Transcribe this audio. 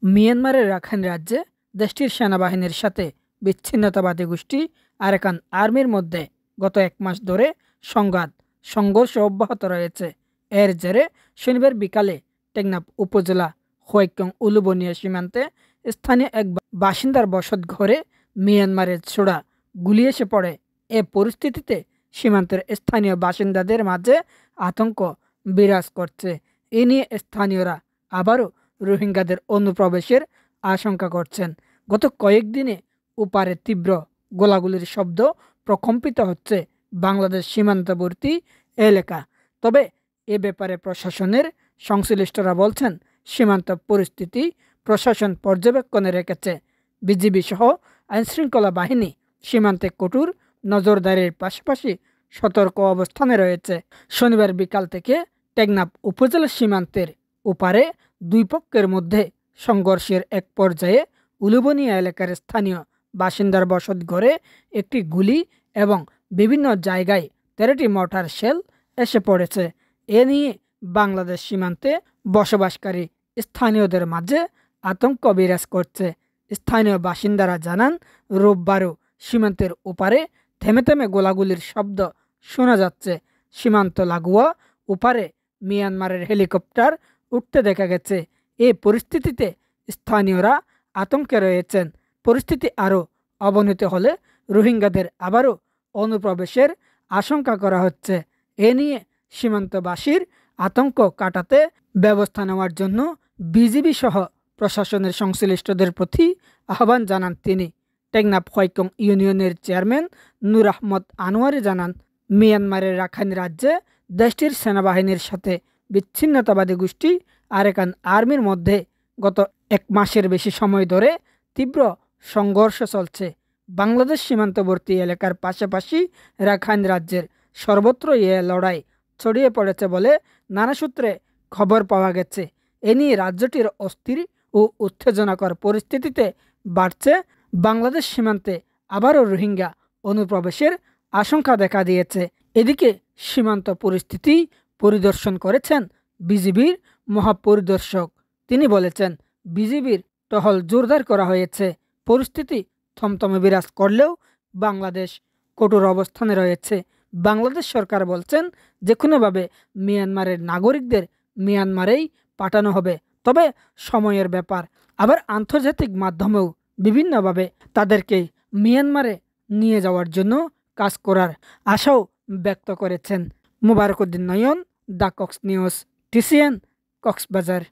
মিয়ানমারের রাখাইন রাজ্যে দেশটির সেনাবাহিনীর সাথে বিচ্ছিন্নতাবাদী গোষ্ঠী আরাকান আর্মির মধ্যে গত ১ মাস ধরে সংঘর্ষ অব্যাহত রয়েছে। এর জেরে শনিবার বিকালে টেকনাফ উপজেলা হোয়াইক্যং উলুবনিয়া সীমান্তে স্থানীয় এক বাসিন্দার বসতঘরে মিয়ানমারের ছোড়া গুলি এসে পড়ে। এ পরিস্থিতিতে সীমান্তের স্থানীয় বাসিন্দাদের মাঝে আতঙ্ক বিরাজ করছে। এ নিয়ে স্থানীয়রা আবারও রোহিঙ্গাদের অনুপ্রবেশের আশঙ্কা করছেন। গত কয়েকদিনে ওপারে তীব্র গোলাগুলির শব্দ প্রকম্পিত হচ্ছে বাংলাদেশ সীমান্তবর্তী এলাকা। তবে এ ব্যাপারে প্রশাসনের সংশ্লিষ্টরা বলছেন, সীমান্ত পরিস্থিতি প্রশাসন পর্যবেক্ষণে রেখেছে। বিজিবি সহ আইনশৃঙ্খলা বাহিনী সীমান্তে কঠোর নজরদারির পাশাপাশি সতর্ক অবস্থানে রয়েছে। শনিবার বিকাল থেকে টেকনাফ উপজেলা সীমান্তের ওপারে দুই পক্ষের মধ্যে সংঘর্ষের এক পর্যায়ে উলুবনিয়া এলাকার স্থানীয় বাসিন্দার বসতঘরে একটি গুলি এবং বিভিন্ন জায়গায় ১৩টি মর্টার শেল এসে পড়েছে। এ নিয়ে বাংলাদেশ সীমান্তে বসবাসকারী স্থানীয়দের মাঝে আতঙ্ক বিরাজ করছে। স্থানীয় বাসিন্দারা জানান, রোববারও সীমান্তের ওপারে থেমে থেমে গোলাগুলির শব্দ শোনা যাচ্ছে। সীমান্ত লাগোয়া ওপারে মিয়ানমারের হেলিকপ্টার উঠতে দেখা গেছে। এই পরিস্থিতিতে স্থানীয়রা আতঙ্কে রয়েছেন। পরিস্থিতি আরও অবনতি হলে রোহিঙ্গাদের আবারও অনুপ্রবেশের আশঙ্কা করা হচ্ছে। এ নিয়ে সীমান্তবাসীর আতঙ্ক কাটাতে ব্যবস্থা নেওয়ার জন্য বিজিবি সহ প্রশাসনের সংশ্লিষ্টদের প্রতি আহ্বান জানান তিনি। টেকনাফ হোয়াইক্যং ইউনিয়নের চেয়ারম্যান নূর আহমদ আনোয়ারি জানান, মিয়ানমারের রাখাইন রাজ্যে দেশটির সেনাবাহিনীর সাথে বিচ্ছিন্নতাবাদী গোষ্ঠী আরাকান আর্মির মধ্যে গত ১ মাসের বেশি সময় ধরে তীব্র সংঘর্ষ চলছে। বাংলাদেশ সীমান্তবর্তী এলাকার পাশাপাশি রাখাইন রাজ্যের সর্বত্র এ লড়াই ছড়িয়ে পড়েছে বলে নানা সূত্রে খবর পাওয়া গেছে। এ নিয়ে রাজ্যটির অস্থির ও উত্তেজনাকর পরিস্থিতিতে বাড়ছে বাংলাদেশ সীমান্তে আবারও রোহিঙ্গা অনুপ্রবেশের আশঙ্কা দেখা দিয়েছে। এদিকে সীমান্ত পরিস্থিতি পরিদর্শন করেছেন বিজিবির মহাপরিদর্শক। তিনি বলেছেন, বিজিবির টহল জোরদার করা হয়েছে। পরিস্থিতি থমথমে বিরাজ করলেও বাংলাদেশ কঠোর অবস্থানে রয়েছে। বাংলাদেশ সরকার বলছেন, যে কোনোভাবে মিয়ানমারের নাগরিকদের মিয়ানমারেই পাঠানো হবে, তবে সময়ের ব্যাপার। আবার আন্তর্জাতিক মাধ্যমেও বিভিন্নভাবে তাদেরকে মিয়ানমারে নিয়ে যাওয়ার জন্য কাজ করার আশাও ব্যক্ত করেছেন। Mobarak Uddin Nayan, the Cox news, TCN, Cox's Bazar.